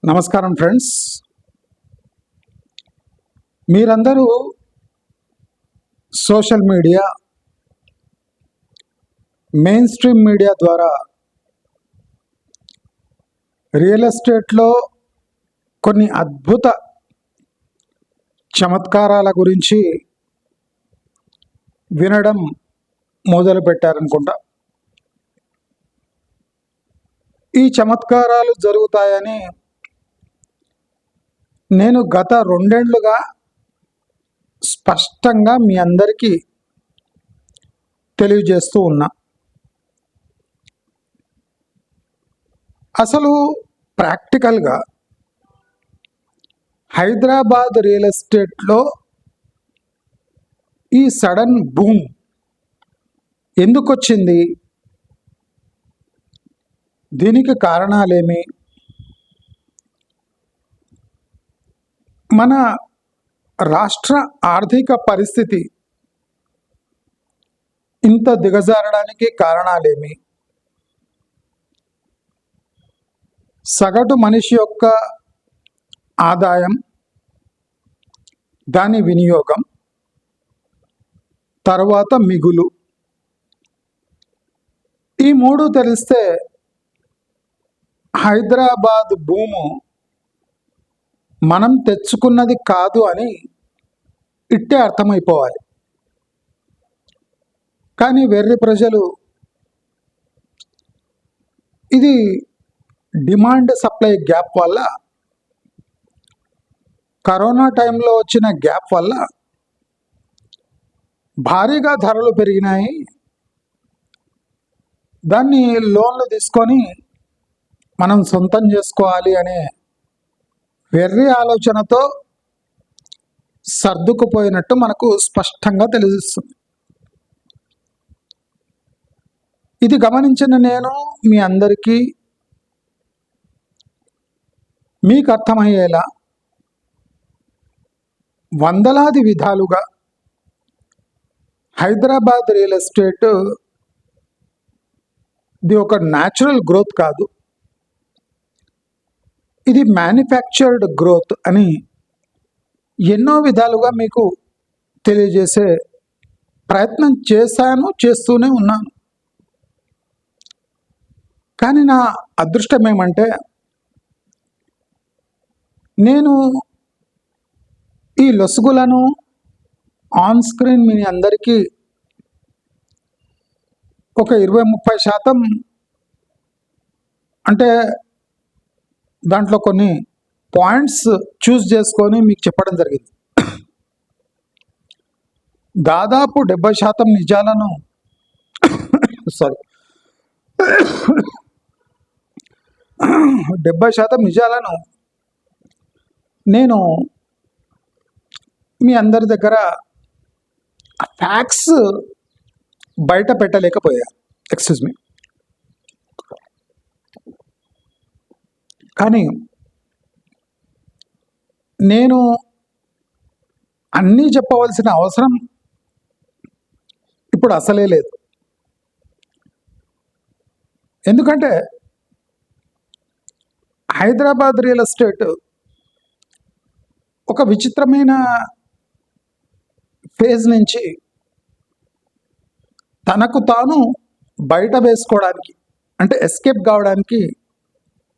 నమస్కారం ఫ్రెండ్స్, మీరందరూ social media, main stream media ద్వారా రియల్ ఎస్టేట్లో కొన్ని అద్భుత చమత్కారాల గురించి వినడం మొదలుపెట్టారనుకుంటా. ఈ చమత్కారాలు జరుగుతాయని నేను గత 2 ఏళ్లుగా స్పష్టంగా మీ అందరికీ తెలియజేస్తూ ఉన్నా. అసలు ప్రాక్టికల్గా హైదరాబాద్ రియల్ ఎస్టేట్లో ఈ సడన్ బూమ్ ఎందుకు వచ్చింది, దీనికి కారణాలేమి, మన రాష్ట్ర ఆర్థిక పరిస్థితి ఇంత దిగజారడానికి కారణాలేమి, సగటు మనిషి యొక్క ఆదాయం, దాని వినియోగం, తర్వాత మిగులు, ఈ 3 తెలిస్తే హైదరాబాద్ భూము మనం తెచ్చుకున్నది కాదు అని ఇట్టే అర్థమైపోవాలి. కానీ వెర్రి ప్రజలు ఇది డిమాండ్ సప్లై గ్యాప్ వల్ల, కరోనా టైంలో వచ్చిన గ్యాప్ వల్ల భారీగా ధరలు పెరిగినాయి, దాన్ని లోన్లు తీసుకొని మనం సొంతం చేసుకోవాలి అనే వెర్రి ఆలోచనతో సర్దుకుపోయినట్టు మనకు స్పష్టంగా తెలుస్తుంది. ఇది గమనించిన నేను మీ అందరికీ మీకు అర్థమయ్యేలా వందలాది విధాలుగా హైదరాబాద్ రియల్ ఎస్టేట్ ఇది ఒక న్యాచురల్ గ్రోత్ కాదు, ఇది మ్యానుఫ్యాక్చర్డ్ గ్రోత్ అని ఎన్నో విధాలుగా మీకు తెలియజేసే ప్రయత్నం చేశాను, చేస్తూనే ఉన్నాను. కానీ నా అదృష్టం ఏమంటే, నేను ఈ లొసుగులను ఆన్ స్క్రీన్ మీ అందరికీ ఒక 20-30% అంటే దాంట్లో కొన్ని పాయింట్స్ చూస్ చేసుకొని మీకు చెప్పడం జరిగింది. దాదాపు 70% నిజాలను 70% నిజాలను నేను మీ అందరి దగ్గర ఫ్యాక్ట్స్ బయట పెట్టలేకపోయా, ఎక్స్క్యూజ్ మీ. కానీ నేను అన్నీ చెప్పవలసిన అవసరం ఇప్పుడు అసలే లేదు. ఎందుకంటే హైదరాబాద్ రియల్ ఎస్టేట్ ఒక విచిత్రమైన ఫేజ్ నుంచి తనకు తాను బయట వేసుకోవడానికి, అంటే ఎస్కేప్ కావడానికి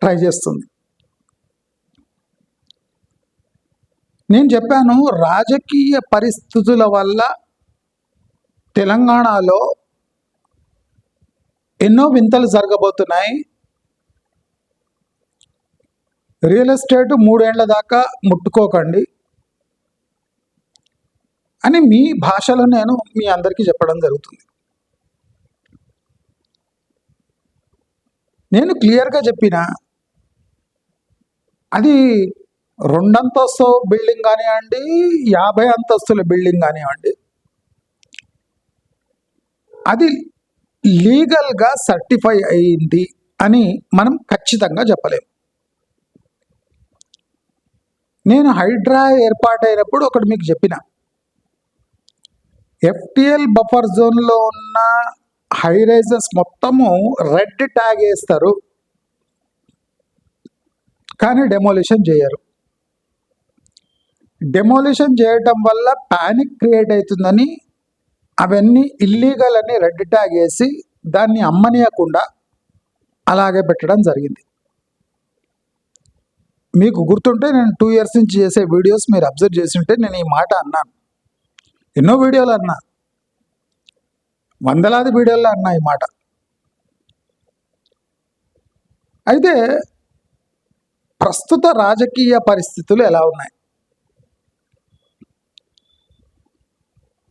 ట్రై చేస్తుంది. నేను చెప్పాను, రాజకీయ పరిస్థితుల వల్ల తెలంగాణలో ఎన్నో వింతలు జరగబోతున్నాయి, రియల్ ఎస్టేట్ 3 ఏళ్ల దాకా ముట్టుకోకండి అని మీ భాషలో నేను మీ అందరికీ చెప్పడం జరుగుతుంది. నేను క్లియర్గా చెప్పిన, అది 2 అంతస్తు బిల్డింగ్ కానివ్వండి, 50 అంతస్తుల బిల్డింగ్ కానివ్వండి, అది లీగల్గా సర్టిఫై అయింది అని మనం ఖచ్చితంగా చెప్పలేము. నేను హైడ్రా ఏర్పాటైనప్పుడు ఒకటి మీకు చెప్పిన, ఎఫ్టిఎల్ బఫర్ జోన్లో ఉన్న హై రైజెస్ మొత్తము రెడ్ ట్యాగ్ వేస్తారు, కానీ డెమోలిషన్ చేయరు. డెమోలిషన్ చేయటం వల్ల ప్యానిక్ క్రియేట్ అవుతుందని అవన్నీ ఇల్లీగల్ అని రెడ్ ట్యాగ్ వేసి దాన్ని అమ్మనీయకుండా అలాగే పెట్టడం జరిగింది. మీకు గుర్తుంటే నేను 2 years నుంచి చేసే వీడియోస్ మీరు అబ్జర్వ్ చేసి ఉంటే నేను ఈ మాట అన్నాను. ఎన్నో వీడియోలు అన్నా, వందలాది వీడియోల్లో అన్నా ఈ మాట. అయితే ప్రస్తుత రాజకీయ పరిస్థితులు ఎలా ఉన్నాయి?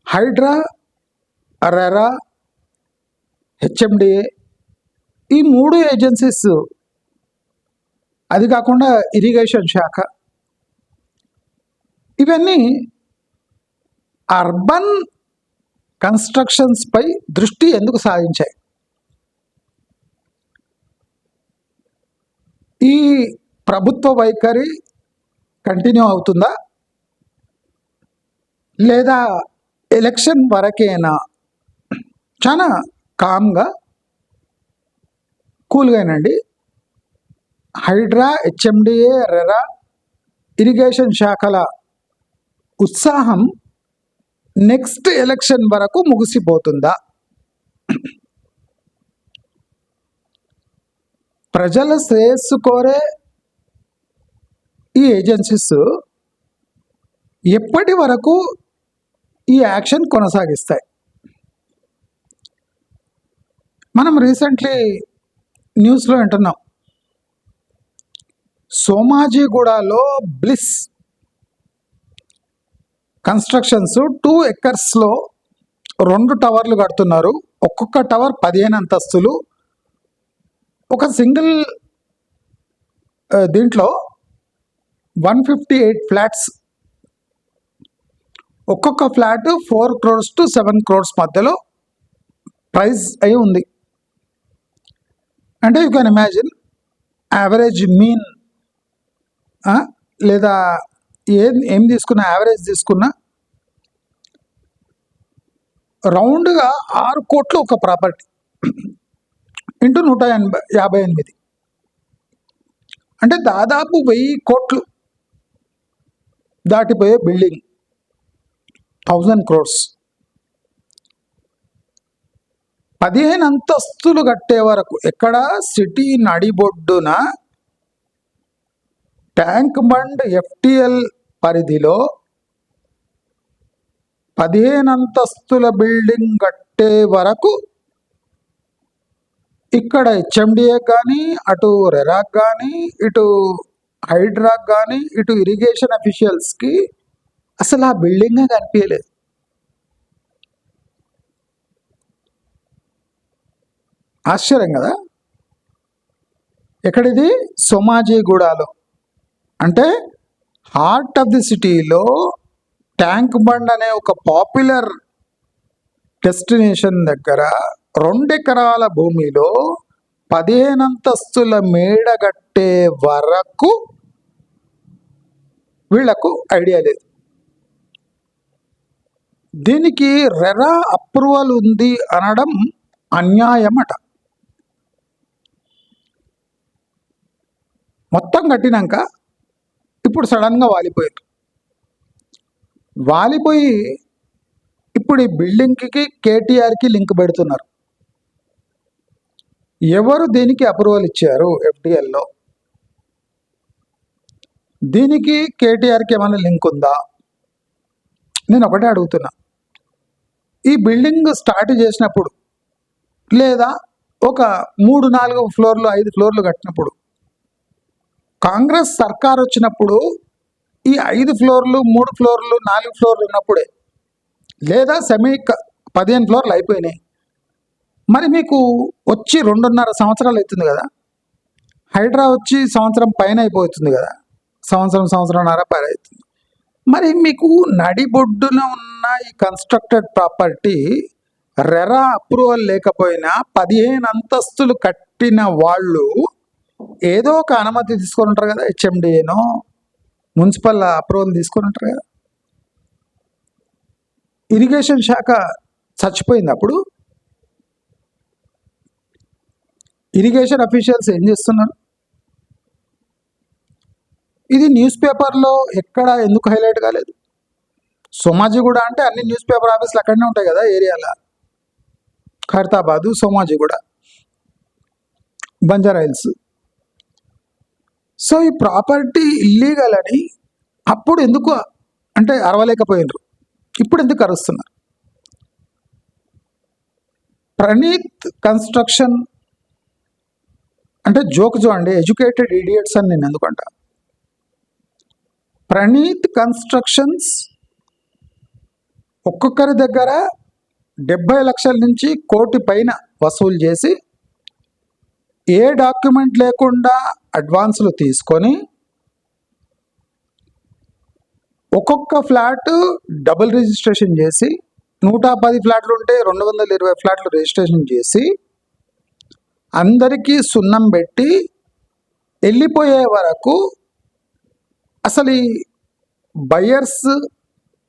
హైడ్రా, రెరా, హెచ్ఎండిఏ ఈ 3 ఏజెన్సీస్, అది కాకుండా ఇరిగేషన్ శాఖ, ఇవన్నీ అర్బన్ కన్స్ట్రక్షన్స్పై దృష్టి ఎందుకు సాధించాయి? ఈ ప్రభుత్వ వైఖరి కంటిన్యూ అవుతుందా, లేదా ఎలక్షన్ వరకేనా? చాలా కామ్గా, కూల్గానండి. హైడ్రా, హెచ్ఎండిఏ, రెరా, ఇరిగేషన్ శాఖల ఉత్సాహం నెక్స్ట్ ఎలక్షన్ వరకు ముగిసిపోతుందా? ప్రజల శ్రేయస్సు కోరే ఈ ఏజెన్సీస్ ఎప్పటి వరకు ఈ యాక్షన్ కొనసాగిస్తాయి? మనం రీసెంట్లీ న్యూస్లో వింటున్నాం, సోమాజిగూడలో బ్లిస్ కన్స్ట్రక్షన్స్ 2 acres 2 టవర్లు కడుతున్నారు. ఒక్కొక్క టవర్ 15 అంతస్తులు. ఒక సింగిల్ దీంట్లో 158 ఫ్లాట్స్. ఒక్కొక్క ఫ్లాట్ 4 crores to 7 crores మధ్యలో ప్రైస్ అయి ఉంది. అంటే you can imagine, average mean లేదా ఏం తీసుకున్నా, యావరేజ్ తీసుకున్నా రౌండ్గా 6 కోట్లు ఒక ప్రాపర్టీ ఇంటూ 158, అంటే దాదాపు 1000 కోట్లు దాటిపోయే బిల్డింగ్, 1000 crores. 15 అంతస్తులు కట్టే వరకు ఎక్కడ? సిటీ నడిబొడ్డున ట్యాంక్ బండ్ FTL పరిధిలో 15 అంతస్తుల బిల్డింగ్ కట్టే వరకు ఇక్కడ హెచ్ఎండిఏ కానీ, అటు రెరాక్ కానీ, ఇటు హైడ్రాక్ కానీ, ఇటు ఇరిగేషన్ అఫీషియల్స్కి అసలు ఆ బిల్డింగే కనిపించలేదు. ఆశ్చర్యం కదా? ఎక్కడిది? సోమాజిగూడలో, అంటే హార్ట్ ఆఫ్ ది సిటీలో ట్యాంక్ బండ్ అనే ఒక పాపులర్ డెస్టినేషన్ దగ్గర 2 ఎకరాల భూమిలో 15 అంతస్తుల మేడ కట్టే వరకు వీళ్లకు ఐడియా లేదు. దీనికి రెరా అప్రూవల్ ఉంది అనడం అన్యాయం అట. మొత్తం కట్టినాక ఇప్పుడు సడన్గా వాలిపోయి ఇప్పుడు ఈ బిల్డింగ్కి కేటీఆర్కి లింక్ పెడుతున్నారు. ఎవరు దీనికి అప్రూవల్ ఇచ్చారు? FTLలో దీనికి కేటీఆర్కి ఏమైనా లింక్ ఉందా? నేను ఒకటే అడుగుతున్నా. ఈ బిల్డింగ్ స్టార్ట్ చేసినప్పుడు, లేదా ఒక 3-4 ఫ్లోర్లు 5 ఫ్లోర్లు కట్టినప్పుడు, కాంగ్రెస్ సర్కార్ వచ్చినప్పుడు ఈ 5 ఫ్లోర్లు 3 ఫ్లోర్లు 4 ఫ్లోర్లు ఉన్నప్పుడే, లేదా 15 ఫ్లోర్లు అయిపోయినాయి. మరి మీకు వచ్చి 2.5 సంవత్సరాలు అవుతుంది కదా, హైడ్రా వచ్చి సంవత్సరం పైన అయిపోతుంది కదా, సంవత్సరంన్నర పైన అవుతుంది. మరి మీకు నడిబొడ్డున ఉన్న ఈ కన్స్ట్రక్టెడ్ ప్రాపర్టీ రెరా అప్రూవల్ లేకపోయినా 15 అంతస్తులు కట్టిన వాళ్ళు ఏదో ఒక అనుమతి తీసుకొని ఉంటారు కదా, హెచ్ఎండిఏనో మున్సిపల్ అప్రూవల్ తీసుకొని ఉంటారు కదా. ఇరిగేషన్ శాఖ చచ్చిపోయింది. అప్పుడు ఇరిగేషన్ అఫీషియల్స్ ఏం చేస్తున్నారు? ఇది న్యూస్ పేపర్లో ఎక్కడ ఎందుకు హైలైట్ కాలేదు? సోమాజిగూడ అంటే అన్ని న్యూస్ పేపర్ ఆఫీసులు అక్కడనే ఉంటాయి కదా ఏరియాలో. ఖైరతాబాదు, సోమాజిగూడ, బంజారా హిల్స్. సో ఈ ప్రాపర్టీ ఇల్లీగల్ అని అప్పుడు ఎందుకు అంటే అరవలేకపోయినరు, ఇప్పుడు ఎందుకు అరుస్తున్నారు? ప్రణీత్ కన్స్ట్రక్షన్ అంటే జోక్ చూడండి, ఎడ్యుకేటెడ్ ఇడియట్స్ అని నేను ఎందుకంట. ప్రణీత్ కన్స్ట్రక్షన్స్ ఒక్కొక్కరి దగ్గర 70 లక్షల నుంచి కోటి పైన వసూలు చేసి ఏ డాక్యుమెంట్ లేకుండా అడ్వాన్సులు తీసుకొని ఒక్కొక్క ఫ్లాట్ డబుల్ రిజిస్ట్రేషన్ చేసి 110 ఫ్లాట్లు ఉంటే 220 ఫ్లాట్లు రిజిస్ట్రేషన్ చేసి అందరికీ సున్నం పెట్టి వెళ్ళిపోయే వరకు అసలు ఈ బయర్స్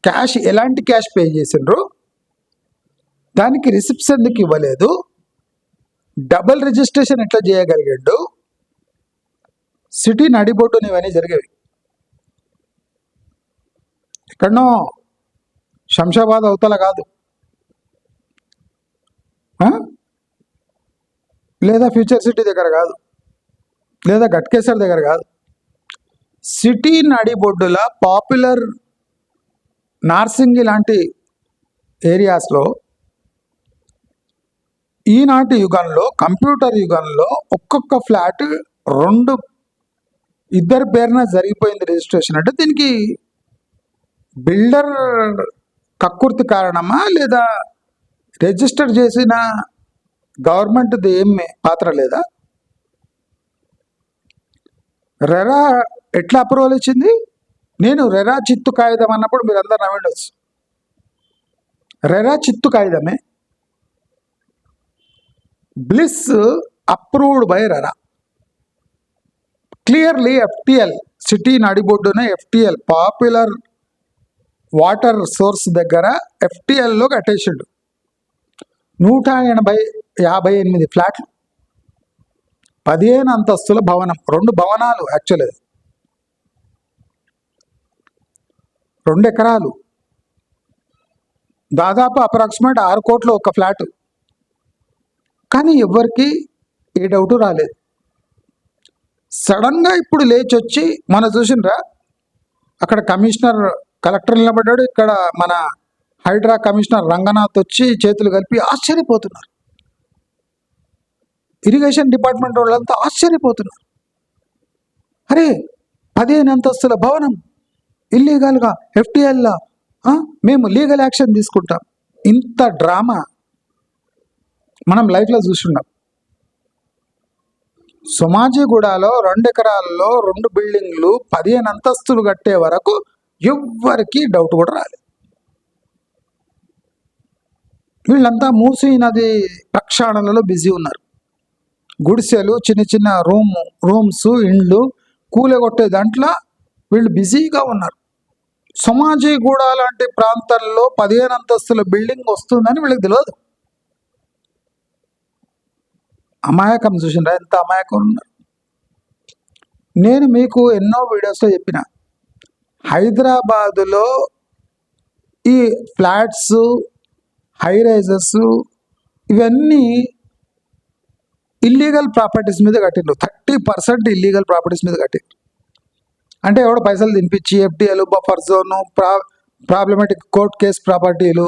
క్యాష్ ఎలాంటి క్యాష్ పే చేసిండ్రు, దానికి రిసిప్ట్స్ ఎందుకు ఇవ్వలేదు, డబుల్ రిజిస్ట్రేషన్ ఎట్లా చేయగలిగాడు, సిటీ నడిబొడ్డుని ఇవన్నీ జరిగేవి. ఎక్కడనో శంషాబాద్ అవతల కాదు, లేదా ఫ్యూచర్ సిటీ దగ్గర కాదు, లేదా గట్కేసర్ దగ్గర కాదు, సిటీ నడిబొడ్డుల పాపులర్ నార్సింగి లాంటి ఏరియాస్లో ఈనాటి యుగంలో, కంప్యూటర్ యుగంలో ఒక్కొక్క ఫ్లాట్ ఇద్దరి పేరున జరిగిపోయింది రిజిస్ట్రేషన్. అంటే దీనికి బిల్డర్ కక్కుర్తి కారణమా లేదా రిజిస్టర్ చేసిన గవర్నమెంట్ది ఏం పాత్ర లేదా? రెరా ఎట్లా అప్రూవల్ ఇచ్చింది? నేను రెరా చిత్తు కాగితం అన్నప్పుడు మీరు అందరు నవ్వండొచ్చు. రెరా చిత్తు కాగితమే. Bliss approved by RERA. Clearly FTL, city నడిబొడ్డున FTL పాపులర్ వాటర్ సోర్స్ దగ్గర FTLలో కట్టేసిండు 158 ఫ్లాట్లు, 15 అంతస్తుల భవనం, 2 భవనాలు, యాక్చువల్లీ 2 ఎకరాలు, దాదాపు అప్రాక్సిమేట్ 6 కోట్లు ఒక ఫ్లాటు. కానీ ఎవరికి ఏ డౌటు రాలేదు. సడన్గా ఇప్పుడు లేచి వచ్చి మన చూసినరా, అక్కడ కలెక్టర్ నిలబడ్డాడు, ఇక్కడ మన హైడ్రా కమిషనర్ రంగనాథ్ వచ్చి చేతులు కలిపి ఆశ్చర్యపోతున్నారు. ఇరిగేషన్ డిపార్ట్మెంట్ వాళ్ళంతా ఆశ్చర్యపోతున్నారు. అరే 15 అంతస్తుల భవనం ఇల్లీగల్గా FTLలో మేము లీగల్ యాక్షన్ తీసుకుంటాం. ఇంత డ్రామా మనం లైఫ్లో చూస్తున్నాం. సోమాజిగూడలో 2 ఎకరాల్లో 2 బిల్డింగ్లు 15 అంతస్తులు కట్టే వరకు ఎవ్వరికి డౌట్ కూడా రాలేదు. వీళ్ళంతా మూసీ నది ప్రక్షాళనలో బిజీ ఉన్నారు. గుడిసెలు, చిన్న చిన్న రూమ్స్, ఇండ్లు కూలగొట్టే దాంట్లో వీళ్ళు బిజీగా ఉన్నారు. సోమాజిగూడ లాంటి ప్రాంతాల్లో 15 అంతస్తుల బిల్డింగ్ వస్తుందని వీళ్ళకి తెలియదు. అమాయకం చూసినరా, ఎంత అమాయకం ఉన్నారు. నేను మీకు ఎన్నో వీడియోస్లో చెప్పిన, హైదరాబాదులో ఈ ఫ్లాట్స్, హై రైజెస్ ఇవన్నీ ఇల్లీగల్ ప్రాపర్టీస్ మీద కట్టిండ్రు. 30% ఇల్లీగల్ ప్రాపర్టీస్ మీద కట్టిండ్రు. అంటే ఎవడో పైసలు తినిపించి FTL, buffer zone, problematic court case ప్రాపర్టీలు,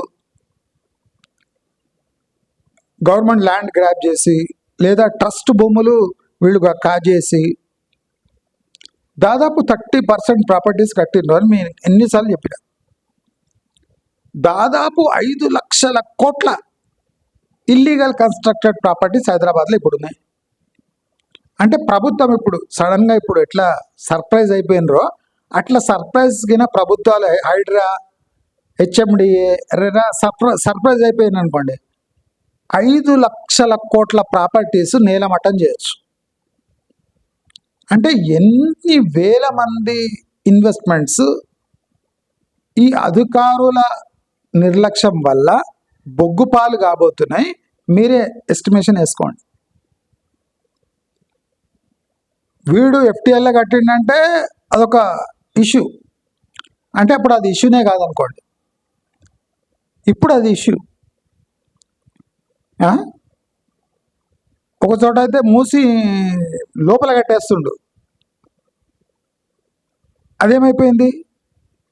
గవర్నమెంట్ ల్యాండ్ గ్రాబ్ చేసి లేదా ట్రస్ట్ భూములు వీళ్ళు కాజేసి దాదాపు 30% ప్రాపర్టీస్ కట్టిండ్రు అని మేము ఎన్నిసార్లు చెప్పిన. దాదాపు 5 లక్షల కోట్ల ఇల్లీగల్ కన్స్ట్రక్టెడ్ ప్రాపర్టీస్ హైదరాబాద్లో ఇప్పుడు ఉన్నాయి. అంటే ప్రభుత్వం ఇప్పుడు సడన్గా ఇప్పుడు ఎట్లా సర్ప్రైజ్ అయిపోయినరో అట్లా సర్ప్రైజ్ కింద ప్రభుత్వాలు హైడ్రా, HMDA, రెరా సర్ప్రైజ్ అయిపోయింది అనుకోండి. 5 లక్షల కోట్ల ప్రాపర్టీస్ నేలమట్టం చేయొచ్చు. అంటే ఎన్ని వేల మంది ఇన్వెస్ట్మెంట్స్ ఈ అధికారుల నిర్లక్ష్యం వల్ల బొగ్గుపాలు కాబోతున్నాయి. మీరే ఎస్టిమేషన్ వేసుకోండి. వీడు FTLలో కట్టిండంటే అదొక ఇష్యూ. అంటే అప్పుడు అది ఇష్యూనే కాదనుకోండి, ఇప్పుడు అది ఇష్యూ. ఒక చోట అయితే మూసి లోపల కట్టేస్తుండు, అదేమైపోయింది?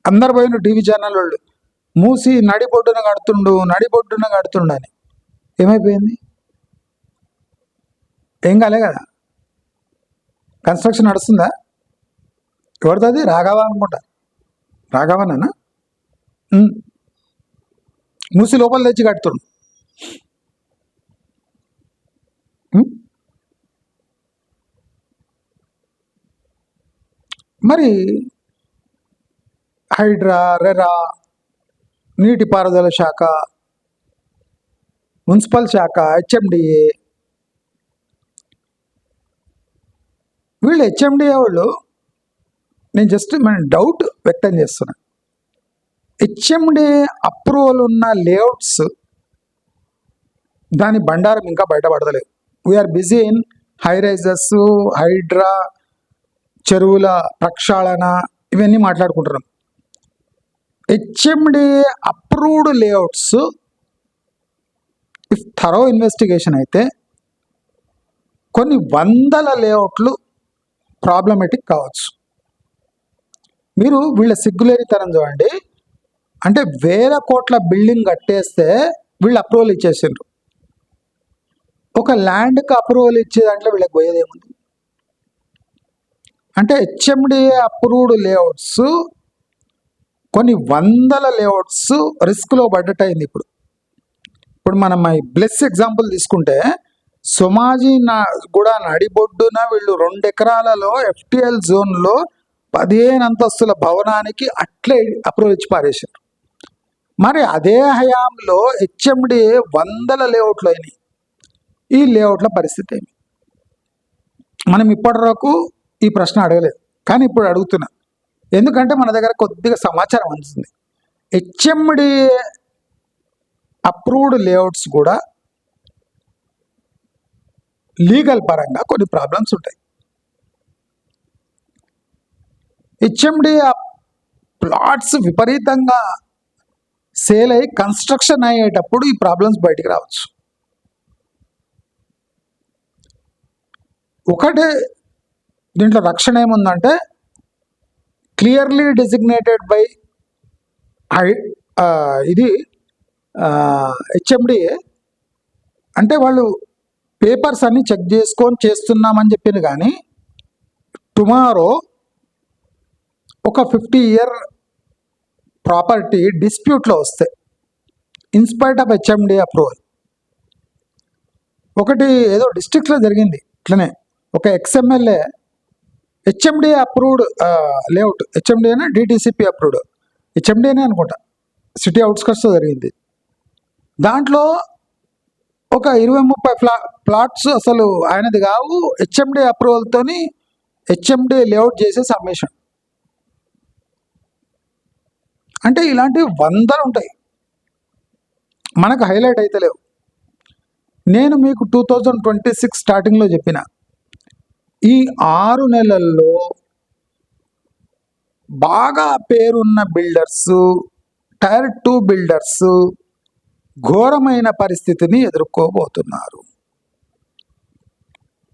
అందరు పోయిన టీవీ ఛానల్ వాళ్ళు మూసి నడిబొడ్డున కడుతుండు అని. ఏమైపోయింది? ఏం కాలే కదా, కన్స్ట్రక్షన్ నడుస్తుందా? ఎవరిది? రాఘవ అనుకుంటా, రాఘవనా? మూసి లోపల తెచ్చి కడుతుండు. మరి హైడ్రా, రెరా, నీటిపారుదల శాఖ, మున్సిపల్ శాఖ, హెచ్ఎండిఏ, వీళ్ళు హెచ్ఎండిఏ వాళ్ళు, నేను జస్ట్ మన డౌట్ వ్యక్తం చేస్తున్నా, హెచ్ఎండిఏ అప్రూవల్ ఉన్న లేఅవుట్స్ దాని బండారం ఇంకా బయటపడతలేదు. We are busy in high rises, HYDRAA, చెరువుల ప్రక్షాళన, ఇవన్నీ మాట్లాడుకుంటున్నాం. HMDA approved layouts if thorough investigation అయితే కొన్ని వందల లేఅవుట్లు ప్రాబ్లమేటిక్ కావచ్చు. మీరు వీళ్ళ సిగ్గులేనితనం చూడండి. అంటే 1000 కోట్ల బిల్డింగ్ కట్టేస్తే వీళ్ళు అప్రూవల్ ఇచ్చేసిండ్రు. ఒక ల్యాండ్కి అప్రూవల్ ఇచ్చే దాంట్లో వీళ్ళకి పోయేదేముంది? అంటే హెచ్ఎండిఏ అప్రూవ్డ్ లేఅవుట్స్ కొన్ని వందల లేఅవుట్స్ రిస్క్లో పడ్డట్టయింది. ఇప్పుడు మనం ఈ బ్లెస్ ఎగ్జాంపుల్ తీసుకుంటే, సోమాజీ కూడా నడిబొడ్డున వీళ్ళు 2 ఎకరాలలో ఎఫ్టిఎల్ జోన్లో 15 అంతస్తుల భవనానికి అట్లే అప్రూవల్ ఇచ్చి పారేశారు. మరి అదే హయాంలో హెచ్ఎండిఏ వందల లేఅవుట్లు అయినాయి. ఈ లేఅవుట్ల పరిస్థితి ఏమి? మనం ఇప్పటి వరకు ఈ ప్రశ్న అడగలేదు, కానీ ఇప్పుడు అడుగుతున్నా, ఎందుకంటే మన దగ్గర కొద్దిగా సమాచారం అందుతుంది. హెచ్ఎండిఏ అప్రూవ్డ్ లేఅవుట్స్ కూడా లీగల్ పరంగా కొన్ని ప్రాబ్లమ్స్ ఉంటాయి. హెచ్ఎండిఏ ప్లాట్స్ విపరీతంగా సేల్ అయ్యి కన్స్ట్రక్షన్ అయ్యేటప్పుడు ఈ ప్రాబ్లమ్స్ బయటికి రావచ్చు. ఒకటే దీంట్లో రక్షణ ఏముందంటే, క్లియర్లీ డెసిగ్నేటెడ్ బై ఇది హెచ్ఎండిఏ, అంటే వాళ్ళు పేపర్స్ అన్ని చెక్ చేసుకొని చేస్తున్నామని చెప్పింది. కానీ టుమారో ఒక 50 year ప్రాపర్టీ డిస్ప్యూట్లో వస్తే ఇన్స్పైట్ ఆఫ్ హెచ్ఎండిఏ అప్రూవల్, ఒకటి ఏదో డిస్ట్రిక్ట్లో జరిగింది ఇట్లనే, ఒక ఎక్స్ఎమ్మెల్యే హెచ్ఎండిఏ అప్రూవ్డ్ లేఅవుట్, హెచ్ఎండిఏనే డిటిసిపి అప్రూవ్డ్, హెచ్ఎండిఏనే అనుకుంటా, సిటీ అవుట్స్కట్స్లో జరిగింది. దాంట్లో ఒక 20-30 ప్లాట్స్ అసలు ఆయనది కావు, హెచ్ఎండిఏ అప్రూవల్తోని హెచ్ఎండిఏ లేఅవుట్ చేసేసి అమ్మేశాం. అంటే ఇలాంటివి వందలు ఉంటాయి, మనకు హైలైట్ అయితే లేవు. నేను మీకు 2026 స్టార్టింగ్లో చెప్పిన, ఈ 6 నెలల్లో బాగా పేరున్న బిల్డర్స్, టైర్ 2 బిల్డర్స్ ఘోరమైన పరిస్థితిని ఎదుర్కోబోతున్నారు.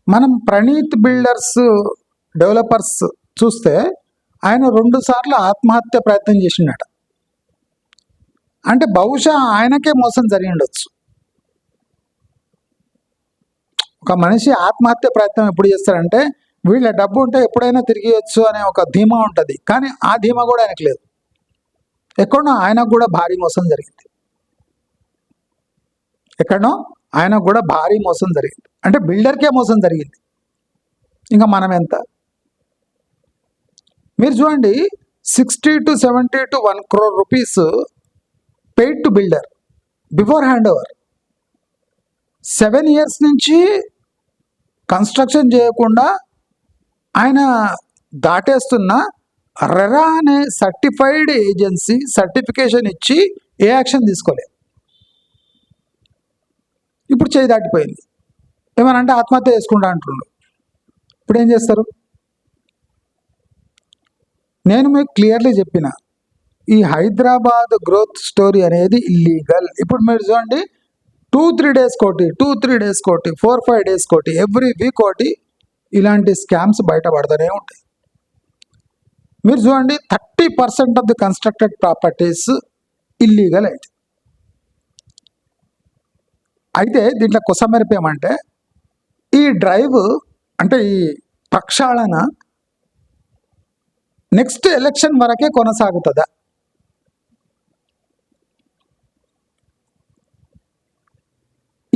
మనం ప్రణీత్ బిల్డర్స్ డెవలపర్స్ చూస్తే ఆయన 2 సార్లు ఆత్మహత్య ప్రయత్నం చేసిండట. అంటే బహుశా ఆయనకే మోసం జరిగి ఉండొచ్చు. ఒక మనిషి ఆత్మహత్య ప్రయత్నం ఎప్పుడు చేస్తాడంటే, వీళ్ళ డబ్బు ఉంటే ఎప్పుడైనా తిరిగియచ్చు అనే ఒక ధీమా ఉంటుంది. కానీ ఆ ధీమా కూడా ఆయనకు లేదు. ఎక్కడనో ఆయనకు కూడా భారీ మోసం జరిగింది, అంటే బిల్డర్కే మోసం జరిగింది. ఇంకా మనం ఎంత? మీరు చూడండి, 60 to 70 to 1 crore rupees paid to builder before hand over. 7 years నుంచి కన్స్ట్రక్షన్ చేయకుండా ఆయన దాటేస్తున్న రెరా అనే సర్టిఫైడ్ ఏజెన్సీ సర్టిఫికేషన్ ఇచ్చి ఏ యాక్షన్ తీసుకోలేదు. ఇప్పుడు చేయి దాటిపోయింది. ఏమనంటే ఆత్మహత్య చేసుకుంటా అంటున్నాడు. ఇప్పుడు ఏం చేస్తారు? నేను మీకు క్లియర్లీ చెప్పిన ఈ హైదరాబాద్ గ్రోత్ స్టోరీ అనేది ఇల్లీగల్. ఇప్పుడు మీరు చూడండి, 2-3 డేస్ కోటి, 2-3 డేస్ కోటి, 4-5 డేస్ కోటి, ఎవ్రీ వీక్ కోటి ఇలాంటి స్కామ్స్ బయటపడుతూనే ఉంటాయి. మీరు చూడండి, 30% of the constructed properties illegal అయితే దీంట్లో కొసమెరుపు ఏమంటే, ఈ డ్రైవ్ అంటే ఈ ప్రక్షాళన నెక్స్ట్ ఎలక్షన్ వరకే కొనసాగుతుందా?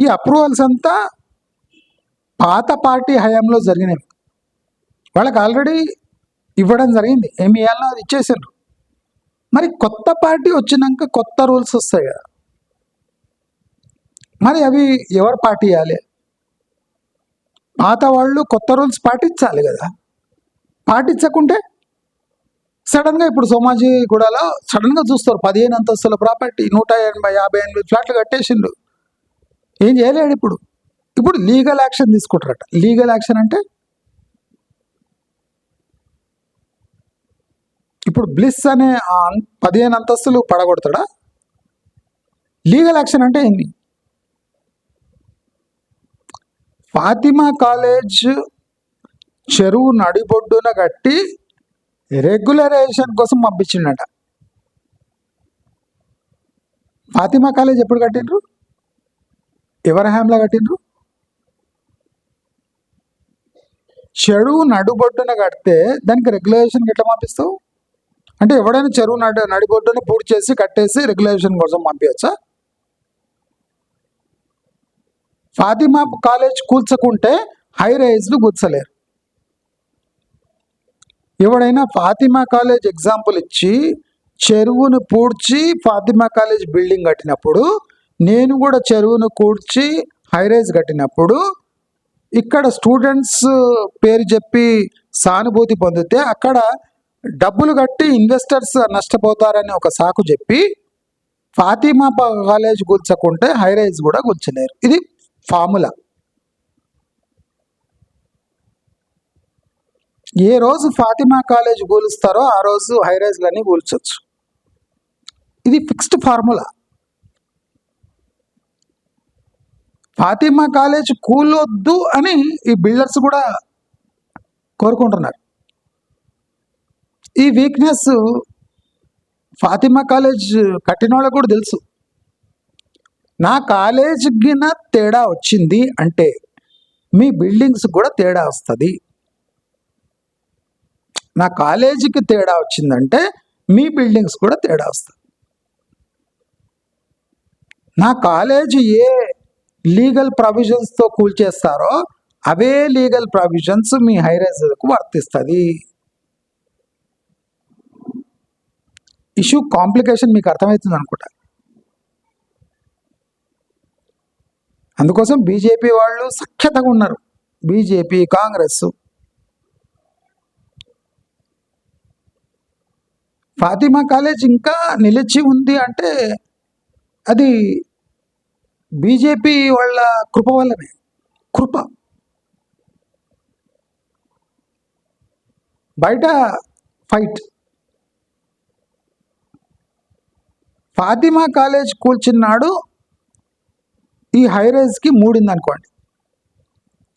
ఈ అప్రూవల్స్ అంతా పాత పార్టీ హయాంలో జరిగినవి. వాళ్ళకి ఆల్రెడీ ఇవ్వడం జరిగింది, ఏమి ఇవ్వాలో అది ఇచ్చేసారు. మరి కొత్త పార్టీ వచ్చినాక కొత్త రూల్స్ వస్తాయి కదా, మరి అవి ఎవరు పార్టీ ఇవ్వాలి? పాత వాళ్ళు కొత్త రూల్స్ పాటించాలి కదా. పాటించకుంటే సడన్గా ఇప్పుడు సోమాజిగూడలో సడన్గా చూస్తారు 15 అంతస్తుల ప్రాపర్టీ 158 ఫ్లాట్లు కట్టేసిండు, ఏం చేయలేడు. ఇప్పుడు లీగల్ యాక్షన్ తీసుకుంటారట. లీగల్ యాక్షన్ అంటే ఇప్పుడు బ్లిస్ అనే 15 అంతస్తులు పడగొడతాడా? లీగల్ యాక్షన్ అంటే ఏంది? ఫాతిమా కాలేజ్ చెరువు నడిబొడ్డున కట్టి రెగ్యులరైజేషన్ కోసం పంపించిండట. ఫాతిమా కాలేజ్ ఎప్పుడు కట్టిండ్రు? ఎవరి హయాంలో కట్టిండ్రు? చెరువు నడుబొడ్డున కడితే దానికి రెగ్యులేషన్ ఎట్లా పంపిస్తావు? అంటే ఎవడైనా చెరువు నడిబొడ్డున పూర్తి చేసి కట్టేసి రెగ్యులేషన్ కోసం పంపించచ్చా? ఫాతిమా కాలేజ్ కూల్చకుంటే హై రైజ్లు కూర్చలేరు. ఎవడైనా ఫాతిమా కాలేజ్ ఎగ్జాంపుల్ ఇచ్చి చెరువును పూడ్చి ఫాతిమా కాలేజ్ బిల్డింగ్ కట్టినప్పుడు, నేను కూడా చెరువును కూడ్చి హై రైజ్ కట్టినప్పుడు ఇక్కడ స్టూడెంట్స్ పేరు చెప్పి సానుభూతి పొందితే అక్కడ డబ్బులు కట్టి ఇన్వెస్టర్స్ నష్టపోతారని ఒక సాకు చెప్పి ఫాతిమా కాలేజ్ కూల్చకుంటే హై రైజ్ కూడా కూల్చలేరు. ఇది ఫార్ములా. ఏ రోజు ఫాతిమా కాలేజ్ కూలుస్తారో ఆ రోజు హై రైజ్లన్నీ కూల్చొచ్చు. ఇది ఫిక్స్డ్ ఫార్ములా. ఫాతిమా కాలేజ్ కూలొద్దు అని ఈ బిల్డర్స్ కూడా కోరుకుంటున్నారు. ఈ వీక్నెస్ ఫాతిమా కాలేజ్ కట్టిన వాళ్ళకు కూడా తెలుసు. నా కాలేజీకి తేడా వచ్చింది అంటే మీ బిల్డింగ్స్ కూడా తేడా వస్తుంది. నా కాలేజీకి తేడా వచ్చిందంటే మీ బిల్డింగ్స్ కూడా తేడా వస్తుంది. నా కాలేజీ ఏ లీగల్ ప్రొవిజన్స్తో కూల్చేస్తారో అవే లీగల్ ప్రొవిజన్స్ మీ హైరైజ్కు వర్తిస్తుంది. ఇష్యూ కాంప్లికేషన్ మీకు అర్థమవుతుంది అనుకుంటా. అందుకోసం బీజేపీ వాళ్ళు సఖ్యతగా ఉన్నారు. బీజేపీ, కాంగ్రెస్. ఫాతిమా కాలేజ్ ఇంకా నిలిచి ఉంది అంటే అది బీజేపీ వాళ్ళ కృప వల్లనే. కృప. బయట ఫైట్. ఫాతిమా కాలేజ్ కూల్చినాడు ఈ హైరైజ్కి మూడింది అనుకోండి,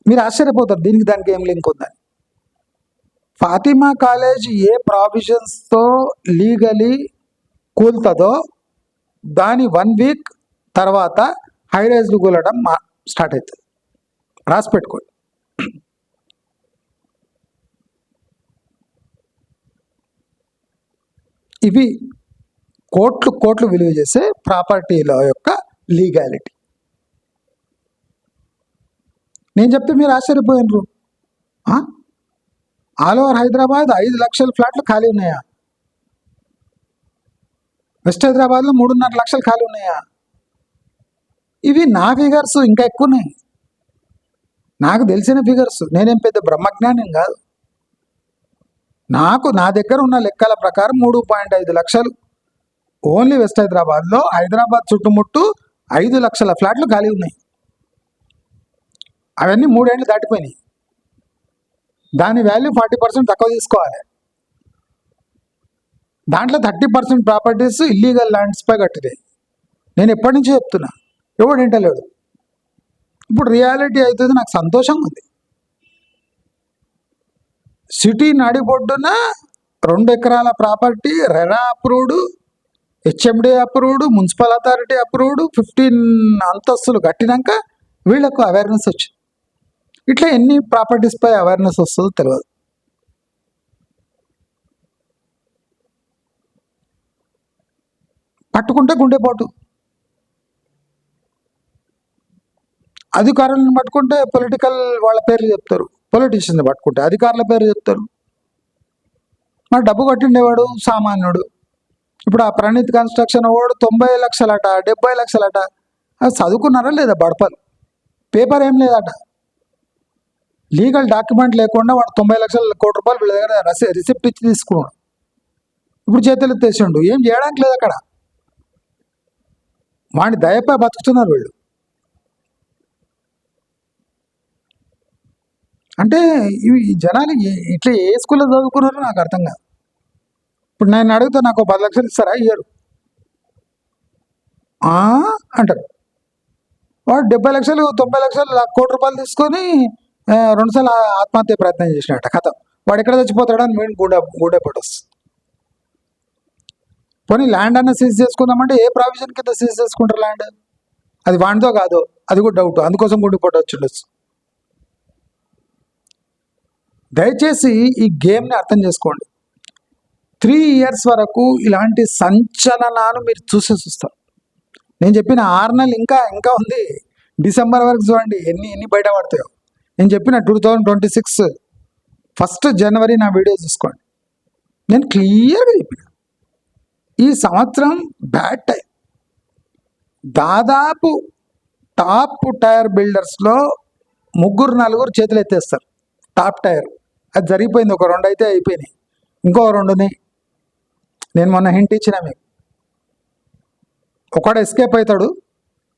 మీరు ఆశ్చర్యపోతారు దీనికి దానికి ఏం లింక్ ఉందని. ఫాతిమా కాలేజ్ ఏ ప్రావిజన్స్తో లీగలీ కూలుతుందో దాని 1 వీక్ తర్వాత హైరైజ్లు కూలడం స్టార్ట్ అవుతుంది. రాసి పెట్టుకోండి. ఇవి కోట్లు విలువ చేసే ప్రాపర్టీల యొక్క లీగాలిటీ. నేను చెప్తే మీరు ఆశ్చర్యపోయినరు. ఆల్ ఓవర్ హైదరాబాద్ 5 లక్షల ఫ్లాట్లు ఖాళీ ఉన్నాయా? వెస్ట్ హైదరాబాద్లో 3.5 లక్షలు ఖాళీ ఉన్నాయా? ఇవి నా ఫిగర్స్, ఇంకా ఎక్కువ ఉన్నాయి. నాకు తెలిసిన ఫిగర్స్. నేనేం పెద్ద బ్రహ్మజ్ఞానం కాదు. నా దగ్గర ఉన్న లెక్కల ప్రకారం 3.5 లక్షలు ఓన్లీ వెస్ట్ హైదరాబాద్లో, హైదరాబాద్ చుట్టుముట్టు 5 లక్షల ఫ్లాట్లు ఖాళీ ఉన్నాయి. అవన్నీ 3 ఏళ్ళు దాటిపోయినాయి. దాని వాల్యూ 40% తక్కువ తీసుకోవాలి. దాంట్లో 30% ప్రాపర్టీస్ ఇల్లీగల్ ల్యాండ్స్పై కట్టినాయి. నేను ఎప్పటి నుంచో చెప్తున్నా, ఎవడు వింటలేడు. ఇప్పుడు రియాలిటీ అవుతుంది, నాకు సంతోషంగా ఉంది. సిటీ నడిబొడ్డున 2 ఎకరాల property RERA approved, HMD approved, municipal authority approved, 15 అంతస్తులు కట్టినాక వీళ్ళకు అవేర్నెస్ వచ్చింది. ఇట్లా ఎన్ని ప్రాపర్టీస్పై అవేర్నెస్ వస్తుందో తెలియదు. పట్టుకుంటే గుండెపోటు. అధికారులను పట్టుకుంటే పొలిటికల్ వాళ్ళ పేర్లు చెప్తారు, పొలిటీషియన్ని పట్టుకుంటే అధికారుల పేరు చెప్తారు. మరి డబ్బు కట్టిండేవాడు సామాన్యుడు. ఇప్పుడు ఆ ప్రణీత్ కన్స్ట్రక్షన్ వాడు 90 లక్షలట, 70 లక్షలట. అది చదువుకున్నారా లేదా బడపలు? పేపర్ ఏం లేదట, లీగల్ డాక్యుమెంట్ లేకుండా వాడు 90 లక్షల కోటి రూపాయలు వీళ్ళ దగ్గర రిసిప్ట్ ఇచ్చి తీసుకున్నాడు. ఇప్పుడు చేతులు ఎత్తేసిండు, ఏం చేయడానికి లేదు అక్కడ. వాడి దయపై బతుకుతున్నారు వీళ్ళు. అంటే ఇవి జనాలు ఇట్లా ఏ స్కూల్లో చదువుకున్నారో నాకు అర్థం కాదు. ఇప్పుడు నేను అడిగితే నాకు 10 లక్షలు ఇస్తారా? ఇయ్యరు అంటారు. వాడు 70 లక్షలు 90 లక్షలు కోటి రూపాయలు తీసుకొని 2 సార్లు ఆత్మహత్య ప్రయత్నం చేసినట్ట. కథ వాడు ఎక్కడ చచ్చిపోతాడని మేము గూడే పట్టొస్తుంది. పోనీ ల్యాండ్ అన్న సీజ్ చేసుకుందామంటే ఏ ప్రావిజన్ కింద సీజ్ చేసుకుంటారు ల్యాండ్? అది వాడితో కాదు, అది కూడా డౌట్. అందుకోసం గుండెపోటు వచ్చిండొచ్చు. దయచేసి ఈ గేమ్ని అర్థం చేసుకోండి. 3 ఇయర్స్ వరకు ఇలాంటి సంచలనాలు మీరు చూస్తారు. నేను చెప్పిన 6 నెలలు ఇంకా ఉంది. డిసెంబర్ వరకు చూడండి ఎన్ని బయట పడతాయో. నేను చెప్పిన 2026 1 జనవరి నా వీడియో చూసుకోండి. నేను క్లియర్గా చెప్పిన ఈ సంవత్సరం బ్యాడ్ టైం. దాదాపు టాప్ టైర్ బిల్డర్స్లో 3-4 చేతులు ఎత్తేస్తారు. టాప్ టైర్ అది జరిగిపోయింది. ఒక 2 అయితే అయిపోయినాయి, ఇంకో 2 ఉన్నాయి. నేను మొన్న హింట్ ఇచ్చిన మీకు. ఒకడు ఎస్కేప్ అవుతాడు,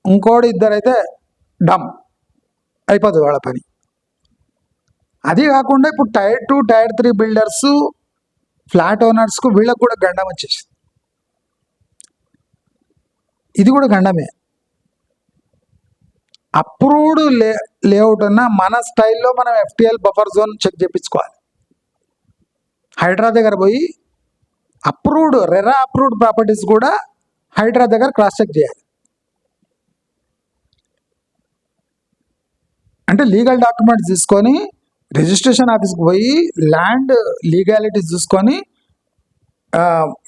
ఇంకోడు 2 అయితే డమ్ అయిపోతుంది వాళ్ళ పని. అది కాకుండా ఇప్పుడు టైర్ 2 టైర్ 3 బిల్డర్స్ ఫ్లాట్ ఓనర్స్కు వీళ్ళకు కూడా గండం వచ్చేసింది. ఇది కూడా గండమే. అప్రూవ్డ్ లేఅవుట్ అన్న మన స్టైల్లో మనం FTL బఫర్ జోన్ చెక్ చేయించుకోవాలి. హైడ్రా దగ్గర పోయి అప్రూవ్డ్ రెరా అప్రూవ్డ్ ప్రాపర్టీస్ కూడా హైడ్రా దగ్గర క్రాస్ చెక్ చేయాలి. అంటే లీగల్ డాక్యుమెంట్స్ తీసుకొని రిజిస్ట్రేషన్ ఆఫీస్కి పోయి ల్యాండ్ లీగాలిటీస్ చూసుకొని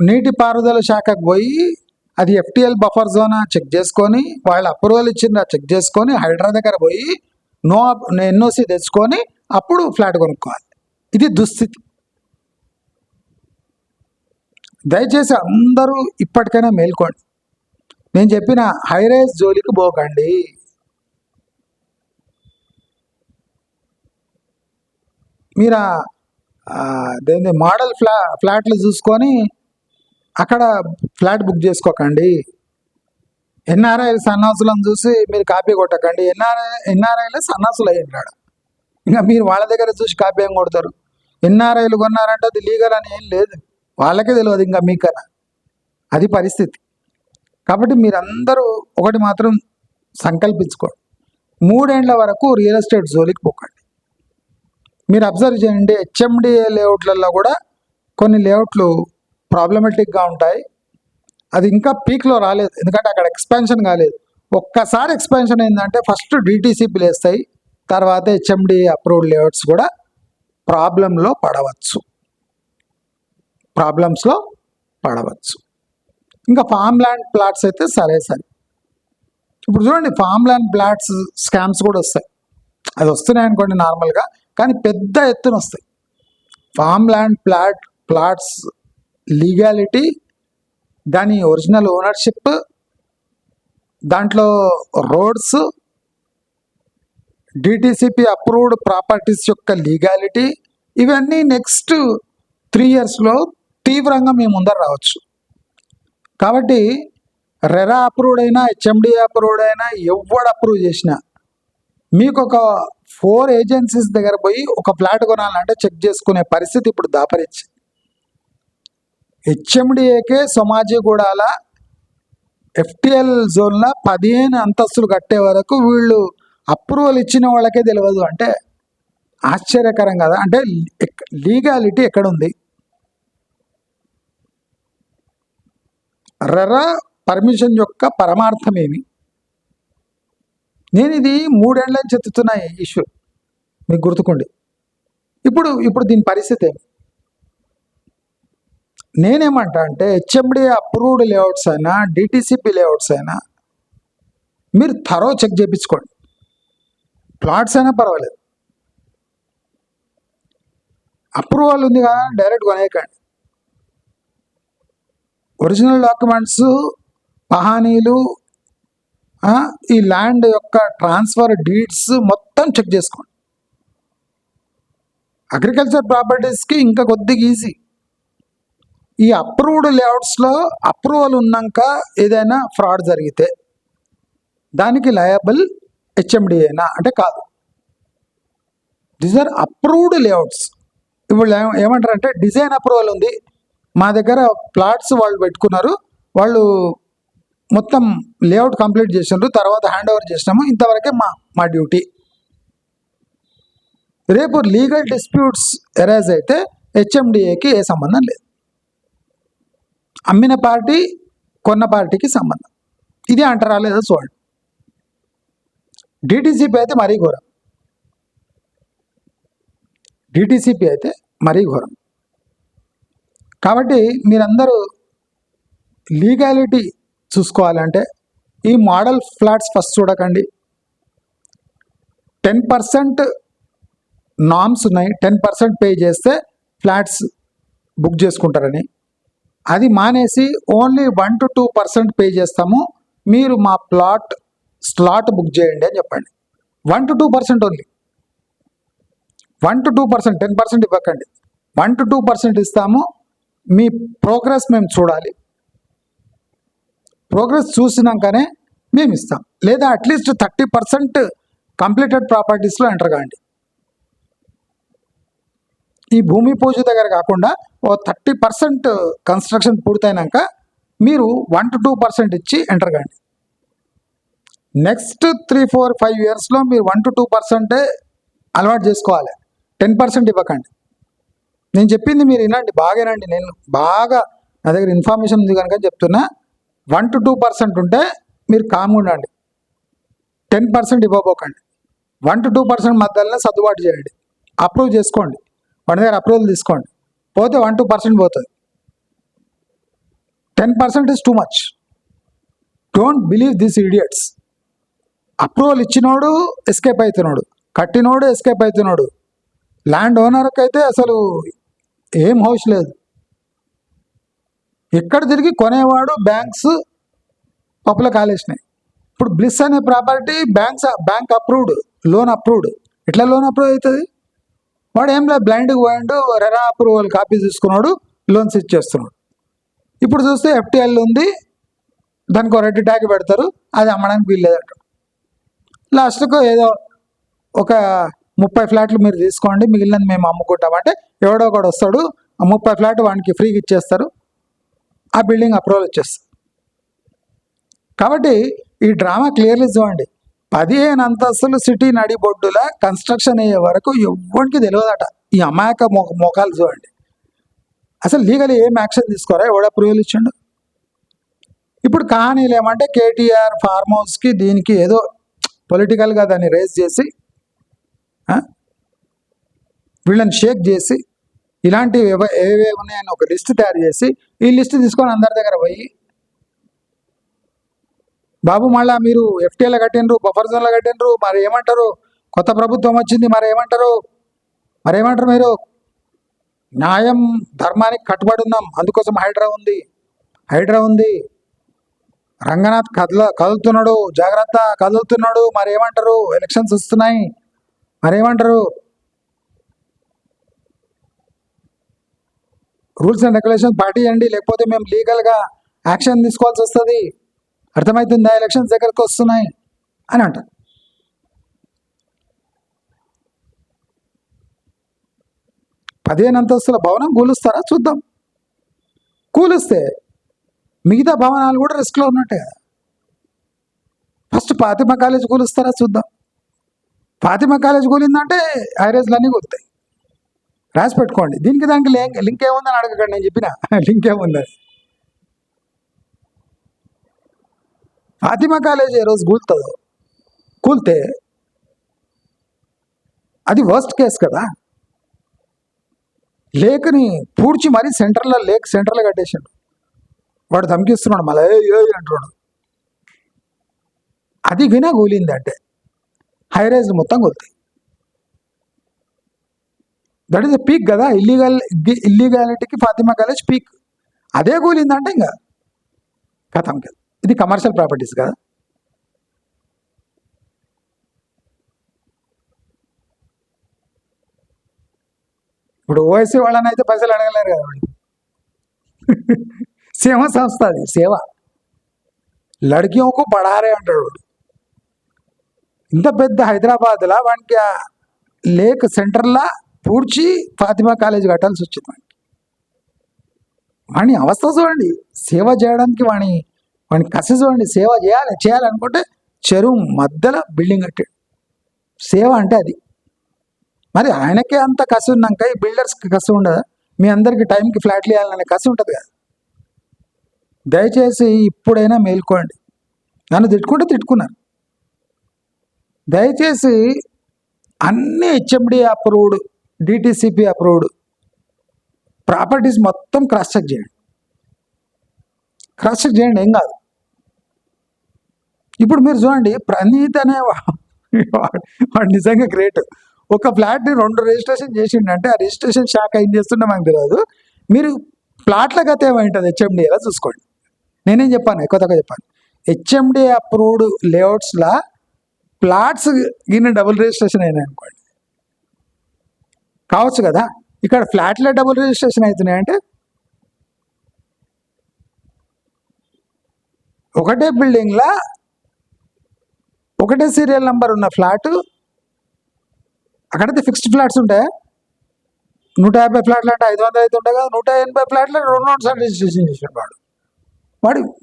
నీటిపారుదల శాఖకు పోయి అది FTL బఫర్ జోన్ చెక్ చేసుకొని వాళ్ళు అప్రూవల్ ఇచ్చిందా చెక్ చేసుకొని హైడ్రా దగ్గర పోయి NOC తెచ్చుకొని అప్పుడు ఫ్లాట్ కొనుక్కోవాలి. ఇది దుస్థితి. దయచేసి అందరూ ఇప్పటికైనా మేల్కోండి. నేను చెప్పిన హైరైజ్ జోలికి పోకండి. మీరు దేని మోడల్ ఫ్లాట్లు చూసుకొని అక్కడ ఫ్లాట్ బుక్ చేసుకోకండి. NRI సన్నాసులను చూసి మీరు కాపీ కొట్టకండి. ఎన్ఆర్ఐలు సన్నాసులు అయ్యింటాడు. ఇంకా మీరు వాళ్ళ దగ్గర చూసి కాపీ ఏం కొడతారు? NRIలు కొన్నారంటే అది లీగల్ అని ఏం లేదు, వాళ్ళకే తెలియదు ఇంకా మీకన్నా. అది పరిస్థితి. కాబట్టి మీరందరూ ఒకటి మాత్రం సంకల్పించుకోండి, 3 ఏళ్ల వరకు రియల్ ఎస్టేట్ జోలికి పోకండి. మీరు అబ్జర్వ్ చేయండి, HMDA లేఅవుట్లలో కూడా కొన్ని లేఅవుట్లు ప్రాబ్లమెటిక్గా ఉంటాయి. అది ఇంకా పీక్లో రాలేదు, ఎందుకంటే అక్కడ ఎక్స్పాన్షన్ కాలేదు. ఒక్కసారి ఎక్స్పాన్షన్ అయిందంటే ఫస్ట్ DTCPలు వేస్తాయి, తర్వాత HMDA అప్రూవ్డ్ లేఅవుట్స్ కూడా ప్రాబ్లంస్లో పడవచ్చు. ఇంకా ఫామ్ ల్యాండ్ ప్లాట్స్ అయితే సరే. ఇప్పుడు చూడండి, ఫామ్ ల్యాండ్ ప్లాట్స్ స్కామ్స్ కూడా వస్తాయి. అది వస్తున్నాయి అనుకోండి నార్మల్గా, కానీ పెద్ద ఎత్తున వస్తాయి. ఫామ్ ల్యాండ్ ప్లాట్స్ లీగాలిటీ, దాని ఒరిజినల్ ఓనర్షిప్, దాంట్లో రోడ్స్, DTCP అప్రూవ్డ్ ప్రాపర్టీస్ యొక్క లీగాలిటీ, ఇవన్నీ నెక్స్ట్ 3 ఇయర్స్లో తీవ్రంగా మీ ముందర రావచ్చు. కాబట్టి రెరా అప్రూవ్డ్ అయినా HMDA అప్రూవ్డ్ అయినా ఎవడు అప్రూవ్ చేసినా మీకు ఒక 4 ఏజెన్సీస్ దగ్గర పోయి ఒక ఫ్లాట్ కొనాలంటే చెక్ చేసుకునే పరిస్థితి ఇప్పుడు దాపరిచ్చి. హెచ్ఎండిఏకే సోమాజిగూడాల ఎఫ్టిఎల్ జోన్లో 15 అంతస్తులు కట్టే వరకు వీళ్ళు అప్రూవల్ ఇచ్చిన వాళ్ళకే తెలియదు అంటే ఆశ్చర్యకరం కదా. అంటే లీగాలిటీ ఎక్కడుంది? రెరా పర్మిషన్ యొక్క పరమార్థం ఏమి? నేను ఇది 3 ఏళ్ళ నుంచి ఎత్తుతున్నా ఈ ఇష్యూ, మీకు గుర్తుకోండి. ఇప్పుడు దీని పరిస్థితి ఏమి? నేనేమంటా అంటే హెచ్ఎండి అప్రూవ్డ్ లేఅవుట్స్ అయినా డిటిసిపి లేఅవుట్స్ అయినా మీరు థరో చెక్ చేయించుకోండి. ప్లాట్స్ అయినా పర్వాలేదు, అప్రూవల్ ఉంది కదా డైరెక్ట్ కొనేయకండి. ఒరిజినల్ డాక్యుమెంట్స్, పహానీలు, ఈ ల్యాండ్ యొక్క ట్రాన్స్ఫర్ డీడ్స్ మొత్తం చెక్ చేసుకోండి. అగ్రికల్చర్ ప్రాపర్టీస్కి ఇంకా కొద్దిగా ఈజీ. ఈ అప్రూవ్డ్ లేఅవుట్స్లో అప్రూవల్ ఉన్నాక ఏదైనా ఫ్రాడ్ జరిగితే దానికి లయబుల్ హెచ్ఎండిఏనా అంటే కాదు. These are approved layouts. ఇప్పుడు ఏమంటారంటే డిజైన్ అప్రూవల్ ఉంది, మా దగ్గర ప్లాట్స్ వాళ్ళు పెట్టుకున్నారు, వాళ్ళు మొత్తం లేఅవుట్ కంప్లీట్ చేసినారు, తర్వాత హ్యాండ్ ఓవర్ చేసినాము, ఇంతవరకే మా డ్యూటీ. రేపు లీగల్ డిస్ప్యూట్స్ ఎరైజ్ అయితే హెచ్ఎండిఏకి ఏ సంబంధం లేదు. అమ్మిన పార్టీ కొన్న పార్టీకి సంబంధం. ఇది అంటారా లేదా చూడండి. డిటిసిపి అయితే మరీ ఘోరం. డిటిసిపి అయితే మరీ ఘోరం. కాబట్టి మీరందరూ లీగాలిటీ చూసుకోవాలంటే ఈ మోడల్ ఫ్లాట్స్ ఫస్ట్ చూడకండి. 10% నామ్స్ ఉన్నాయి, 10% పే చేస్తే ఫ్లాట్స్ బుక్ చేసుకుంటారని. అది మానేసి ఓన్లీ 1 to 2% పే చేస్తాము, మీరు మా స్లాట్ బుక్ చేయండి అని చెప్పండి. 1 to 2% ఓన్లీ. 1 to 2%, 10% ఇవ్వకండి. 1 to 2% ఇస్తాము, మీ ప్రోగ్రెస్ మేము చూడాలి. ప్రోగ్రెస్ చూసినాకనే మేము ఇస్తాం. లేదా అట్లీస్ట్ 30% కంప్లీటెడ్ ప్రాపర్టీస్లో ఎంటర్ కాండి. ఈ భూమి పూజ దగ్గర కాకుండా ఓ 30% కన్స్ట్రక్షన్ పూర్తయినాక మీరు 1 to 2% ఇచ్చి ఎంటర్ కాండి. నెక్స్ట్ 3, 4, 5 ఇయర్స్లో మీరు 1 to 2% అలవాటు చేసుకోవాలి. 10% ఇవ్వకండి. నేను చెప్పింది మీరు వినండి, బాగా వినండి. నేను బాగా నా దగ్గర ఇన్ఫర్మేషన్ ఉంది కనుక చెప్తున్నా. 1 to 2% ఉంటే మీరు కామ్గా ఉండండి, 10% ఇవ్వబోకండి. 1 to 2% మధ్యలోనే సర్దుబాటు చేయండి, అప్రూవ్ చేసుకోండి, వాడి దగ్గర అప్రూవల్ తీసుకోండి. పోతే 1 to 2% పోతుంది. 10% is too much. Don't believe this idiots. Approval ఇచ్చినోడు ఎస్కేప్ అవుతున్నాడు, కట్టినోడు ఎస్కేప్ అవుతున్నాడు. ల్యాండ్ ఓనర్కి అయితే అసలు ఏం హౌస్ లేదు. ఎక్కడ తిరిగి కొనేవాడు బ్యాంక్స్ పప్పుల కాలేసినాయి. ఇప్పుడు బ్లిస్ అనే property bank approved, loan approved. ఎట్లా లోన్ అప్రూవ్ అవుతుంది? వాడు ఏం లేదు, బ్లైండ్గా పోయాడు, రెరా అప్రూవల్ కాపీ తీసుకున్నాడు, లోన్స్ ఇచ్చేస్తున్నాడు. ఇప్పుడు చూస్తే ఎఫ్టిఎల్ ఉంది, దానికి రెడ్ ట్యాగ్ పెడతారు, అది అమ్మడానికి వీల్లేదంట. లాస్ట్కు ఏదో ఒక 30 ఫ్లాట్లు మీరు తీసుకోండి, మిగిలినది మేము అమ్ముకుంటామంటే ఎవడో ఒకడు వస్తాడు, ఆ 30 ఫ్లాట్ వానికి ఫ్రీగా ఇచ్చేస్తారు, ఆ బిల్డింగ్ అప్రూవల్ వచ్చేస్తుంది. కాబట్టి ఈ డ్రామా క్లియర్లీ చూడండి. 15 అంతస్తులు సిటీ నడిబొడ్డుల కన్స్ట్రక్షన్ అయ్యే వరకు ఎవ్వరికి తెలియదట. ఈ అమాయక మోకాలు చూడండి. అసలు లీగల్ ఏం యాక్షన్ తీసుకోరా, ఎవడ అప్రూవల్ ఇచ్చిండు? ఇప్పుడు కహానీలు ఏమంటే కేటీఆర్ ఫార్మ్ హౌస్కి దీనికి ఏదో పొలిటికల్గా దాన్ని రేజ్ చేసి వీళ్ళని షేక్ చేసి ఇలాంటివి ఏవే ఉన్నాయని ఒక లిస్ట్ తయారు చేసి ఈ లిస్ట్ తీసుకొని అందరి దగ్గర పోయి, బాబు మళ్ళా మీరు ఎఫ్టీఏలో కట్టినరు, బఫర్ జోన్లో కట్టినరు, మరి ఏమంటారు, కొత్త ప్రభుత్వం వచ్చింది, మరి ఏమంటారు మీరు? న్యాయం ధర్మానికి కట్టుబడి ఉన్నాం, అందుకోసం హైడ్రా ఉంది. రంగనాథ్ కదులుతున్నాడు, జాగ్రత్త కదులుతున్నాడు, మరి ఏమంటారు? ఎలక్షన్స్ వస్తున్నాయి, మరి ఏమంటారు? రూల్స్ అండ్ రెగ్యులేషన్స్ పాటించండి, లేకపోతే మేము లీగల్గా యాక్షన్ తీసుకోవాల్సి వస్తుంది. అర్థమవుతుందా? ఎలక్షన్స్ దగ్గరకు వస్తున్నాయి అని అంటారు. పదిహేను అంతస్తుల భవనం కూలుస్తారా? చూద్దాం. కూలిస్తే మిగతా భవనాలు కూడా రిస్క్లో ఉన్నట్టే కదా. ఫస్ట్ ఫాతిమా కాలేజ్ కూలుస్తారా చూద్దాం. ఫాతిమా కాలేజ్ కూలిందంటే హైరేజ్లు అన్నీ కూలుతాయి. రాసి పెట్టుకోండి. దీనికి దానికి లింక్ ఏముందని అడగకండి, నేను చెప్పిన లింక్ ఏముందని. ఫాతిమా కాలేజ్ ఏ రోజు కూలితే అది వర్స్ట్ కేసు కదా. లేక్ని పూడ్చి మరీ సెంటర్లో కట్టేసాడు. వాడు ధమ్కిస్తున్నాడు, మళ్ళీ అంటున్నాడు. అది వినా కూలింది అంటే హైరైజ్ మొత్తం కూలుతాయి. దట్ ఈస్ ద పీక్ కదా. ఇల్లీగాలిటీకి ఫాతిమా కాలేజ్ పీక్. అదే కూలిందంటే ఇంకా కథం కదా. ఇది కమర్షియల్ ప్రాపర్టీస్ కదా. ఇప్పుడు ఓఎస్సీ వాళ్ళని అయితే పైసలు అడగలేరు కదా వాళ్ళు. సేవ సంస్థ అది, సేవ. లడ్కియోకు పడారే అంటాడు. ఇంత పెద్ద హైదరాబాద్లో వానికి లేక్ సెంటర్లా పూడ్చి ఫాతిమా కాలేజ్ కట్టాల్సి వచ్చింది. వాడిని అవస్థ చూడండి. సేవ చేయడానికి వాడిని కసి చూడండి. సేవ చేయాలనుకుంటే చెరువు మధ్యలో బిల్డింగ్ కట్టాడు. సేవ అంటే అది. మరి ఆయనకే అంత కసి ఉన్నాక ఈ బిల్డర్స్కి కసి ఉండదా? మీ అందరికీ టైంకి ఫ్లాట్లు వేయాలనే కసి ఉంటుంది కదా. దయచేసి ఇప్పుడైనా మేల్కోండి. నన్ను తిట్టుకున్నారు. దయచేసి అన్ని HMD approved, DTCP approved properties మొత్తం క్రాస్ చెక్ చేయండి, ఏం కాదు. ఇప్పుడు మీరు చూడండి, ప్రణీత్ అనే వాడు నిజంగా గ్రేట్. ఒక ఫ్లాట్ని 2 రిజిస్ట్రేషన్ చేసిండంటే ఆ రిజిస్ట్రేషన్ శాఖ ఏం చేస్తుండే మనకు తెలియదు. మీరు ప్లాట్ల గత ఏమైంటుంది హెచ్ఎండి ఎలా చూసుకోండి. నేనేం చెప్పాను, ఎక్కువ చెప్పాను. హెచ్ఎండి అప్రూవ్డ్ లేఅవుట్స్లా ప్లాట్స్ ఈయన డబుల్ రిజిస్ట్రేషన్ అయినాయి అనుకోండి, కావచ్చు కదా. ఇక్కడ ఫ్లాట్లే డబుల్ రిజిస్ట్రేషన్ అవుతున్నాయంటే ఒకటే బిల్డింగ్లా ఒకటే సీరియల్ నెంబర్ ఉన్న ఫ్లాట్, అక్కడైతే ఫిక్స్డ్ ఫ్లాట్స్ ఉంటాయి. 150 ఫ్లాట్లు అంటే 500 అయితే ఉంటాయి కదా. 180 ఫ్లాట్లు 2 సార్లు రిజిస్ట్రేషన్ చేసాడు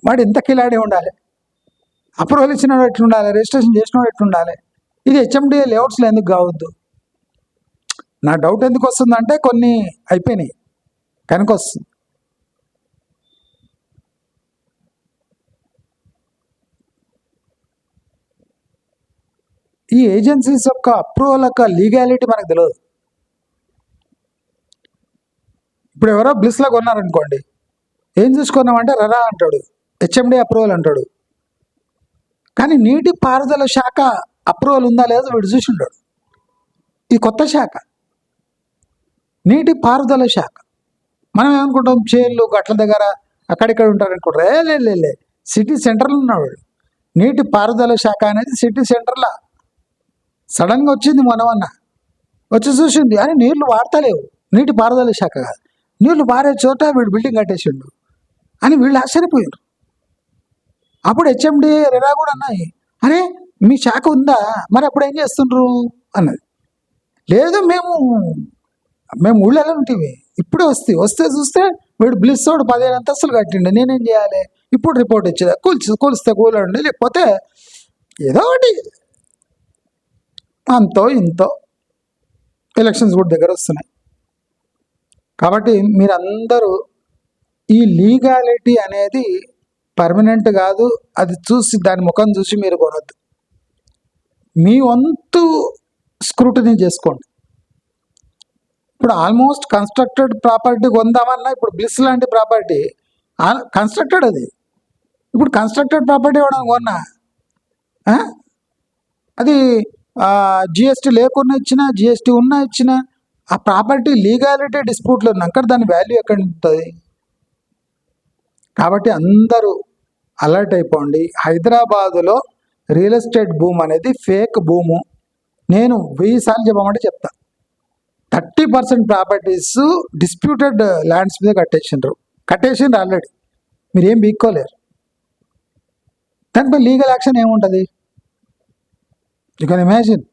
వాడు ఎంత కిలాడి ఉండాలి. అప్రూవల్ ఇచ్చినవాడు ఎట్లుండాలి, రిజిస్ట్రేషన్ చేసినవాడు ఎట్లుండాలి. ఇది హెచ్ఎండిఏ లేఅవుట్స్లో ఎందుకు కావద్దు? నా డౌట్ ఎందుకు వస్తుందంటే కొన్ని అయిపోయినాయి కనుక వస్తుంది. ఈ ఏజెన్సీస్ యొక్క అప్రూవల్ యొక్క లీగాలిటీ మనకు తెలియదు. ఇప్పుడు ఎవరో బ్లిస్లో కొన్నారనుకోండి, ఏం చూసుకున్నామంటే రరా అంటాడు, హెచ్ఎండి అప్రూవల్ అంటాడు. కానీ నీటి పారుదల శాఖ అప్రూవల్ ఉందా లేదా వీడు చూసి ఉంటాడు. ఇది కొత్త శాఖ, నీటి పారుదల శాఖ. మనం ఏమనుకుంటాం, చేళ్ళు గట్ల దగ్గర అక్కడిక్కడ ఉంటారు అనుకుంటారు. లే సిటీ సెంటర్లో ఉన్నాడు. నీటి పారుదల శాఖ అనేది సిటీ సెంటర్లో సడన్గా వచ్చింది. మనమన్నా వచ్చి చూసింది, అని నీళ్లు వాడతలేవు. నీటి పారుదల శాఖ కాదు, నీళ్లు పారే చోట వీడు బిల్డింగ్ కట్టేసిండు అని వీళ్ళు ఆశ్చర్యపోయారు. అప్పుడు హెచ్ఎండి రెరా కూడా అన్నాయి, అరే మీ శాఖ ఉందా, మరి అప్పుడు ఏం చేస్తుండ్రు అన్నది. లేదు మేము ఊళ్ళలో ఉంటేవి, ఇప్పుడే వస్తే చూస్తే వీడు బ్లిస్సోడు 15 అంతస్తులు కట్టిండు, నేనేం చేయాలి? ఇప్పుడు రిపోర్ట్ ఇచ్చేదా, కూలిస్తే కూలండి, లేకపోతే ఏదో ఒకటి అంతో ఇంతో. ఎలక్షన్స్ కూడా దగ్గర వస్తున్నాయి కాబట్టి మీరందరూ ఈ లీగాలిటీ అనేది పర్మనెంట్ కాదు. అది చూసి దాని ముఖం చూసి మీరు కొనొద్దు. మీ వంతు స్క్రూటినీ చేసుకోండి. ఇప్పుడు ఆల్మోస్ట్ కన్స్ట్రక్టెడ్ ప్రాపర్టీ కొందామన్నా, ఇప్పుడు బ్లిస్ లాంటి ప్రాపర్టీ కన్స్ట్రక్టెడ్, అది ఇప్పుడు కన్స్ట్రక్టెడ్ ప్రాపర్టీ ఇవ్వడం కొన్నా, అది జిఎస్టీ లేకున్నా ఇచ్చిన, జిఎస్టీ ఉన్నా ఇచ్చిన, ఆ ప్రాపర్టీ లీగాలిటీ డిస్ప్యూట్లో ఉన్నాక దాని వాల్యూ ఎక్కడ ఉంటుంది? కాబట్టి అందరూ అలర్ట్ అయిపోండి. హైదరాబాదులో రియల్ ఎస్టేట్ భూమి అనేది ఫేక్ భూము. నేను 1000 సార్లు చెప్పమంటే చెప్తా. 30% ప్రాపర్టీస్ డిస్ప్యూటెడ్ ల్యాండ్స్ మీద కట్టేసిండ్రు ఆల్రెడీ. మీరు ఏం బీక్కోలేరు. దానిపై లీగల్ యాక్షన్ ఏముంటుంది? You can imagine.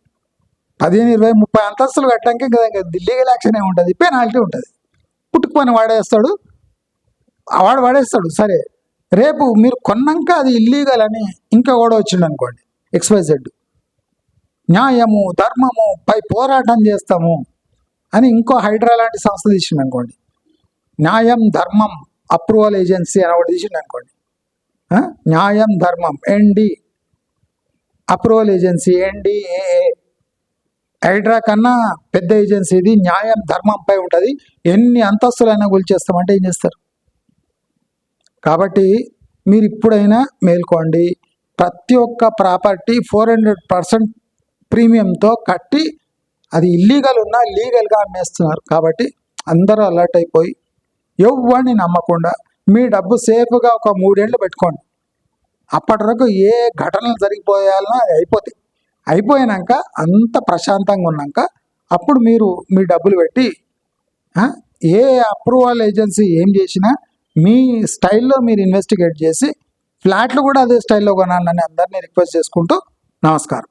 15, 20, 30 అంతస్తులు కట్టడానికి లీగల్ యాక్షన్ ఏముంటుంది? పెనాల్టీ ఉంటుంది. పుట్టుకుపోయిన వాడేస్తాడు, వాడు పడేస్తాడు. సరే, రేపు మీరు కొన్నాక అది ఇల్లీగల్ అని ఇంకా కూడా వచ్చిండు అనుకోండి, XYZ, న్యాయము ధర్మము పై పోరాటం చేస్తాము అని ఇంకో హైడ్రా లాంటి సంస్థ తీసిండు అనుకోండి, న్యాయం ధర్మం అప్రూవల్ ఏజెన్సీ అని ఒకటి తీసిండు అనుకోండి, న్యాయం ధర్మం ND approval agency NDAA, Hydraa కన్నా పెద్ద ఏజెన్సీ ఇది, న్యాయం ధర్మంపై ఉంటుంది, ఎన్ని అంతస్తులైనా కూల్చేస్తామంటే ఏం చేస్తారు? కాబట్టి మీరు ఇప్పుడైనా మేల్కోండి, ప్రతి ఒక్క ప్రాపర్టీ 400% ప్రీమియంతో కట్టి అది ఇల్లీగల్ ఉన్నా లీగల్గా అమ్మేస్తున్నారు. కాబట్టి అందరూ అలర్ట్ అయిపోయి ఎవరిని నమ్మకుండా మీ డబ్బు సేఫ్గా ఒక 3 ఏళ్ళు పెట్టుకోండి. అప్పటి వరకు ఏ ఘటనలు జరిగిపోయాలన్నా అది అయిపోతాయి. అయిపోయాక అంత ప్రశాంతంగా ఉన్నాక అప్పుడు మీరు మీ డబ్బులు పెట్టి ఏ అప్రూవల్ ఏజెన్సీ ఏం చేసినా మీ స్టైల్లో మీరు ఇన్వెస్టిగేట్ చేసి ఫ్లాట్లు కూడా అదే స్టైల్లో కొనాలని అందరినీ రిక్వెస్ట్ చేసుకుంటూ నమస్కారం.